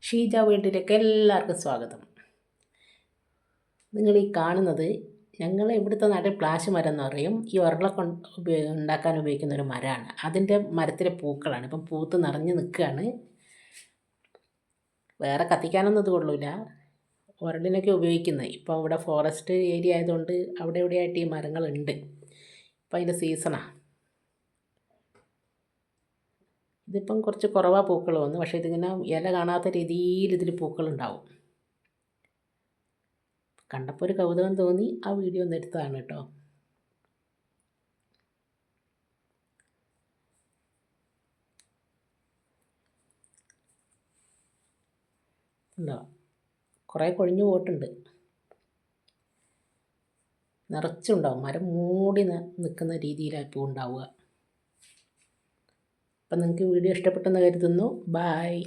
ഷീജ വീട്ടിലേക്ക് എല്ലാവർക്കും സ്വാഗതം. നിങ്ങൾ ഈ കാണുന്നത് ഞങ്ങൾ ഇവിടുത്തെ നാട്ടിൽ പ്ലാശ് മരം എന്ന് പറയും. ഈ ഉരുളൊക്കെ ഉണ്ടാക്കാൻ ഉപയോഗിക്കുന്ന ഒരു മരമാണ്. അതിൻ്റെ മരത്തിലെ പൂക്കളാണ് ഇപ്പം പൂത്ത് നിറഞ്ഞ് നിൽക്കുകയാണ്. വേറെ കത്തിക്കാനൊന്നും ഇത് കൊള്ളൂല, ഉരളിനൊക്കെ ഉപയോഗിക്കുന്നത്. ഇപ്പോൾ ഇവിടെ ഫോറസ്റ്റ് ഏരിയ ആയതുകൊണ്ട് അവിടെ എവിടെയായിട്ട് ഈ മരങ്ങളുണ്ട്. ഇപ്പം അതിൻ്റെ സീസണാണ്. ഇതിപ്പം കുറച്ച് കുറവാ പൂക്കൾ വന്നു, പക്ഷേ ഇതിങ്ങനെ ഇല കാണാത്ത രീതിയിൽ ഇതിൽ പൂക്കളുണ്ടാവും. കണ്ടപ്പോൾ ഒരു കൗതുകം തോന്നി, ആ വീഡിയോ ഒന്ന് എടുത്തതാണ് കേട്ടോ. ഉണ്ടോ, കുറേ കൊഴിഞ്ഞു പോയിട്ടുണ്ട്. നിറച്ചുണ്ടാവും, മരം മൂടി നിൽക്കുന്ന രീതിയിലാണ് പൂ ഉണ്ടാവുക. അപ്പം നിങ്ങൾക്ക് വീഡിയോ ഇഷ്ടപ്പെട്ടെന്ന് കരുതുന്നു. ബായ്.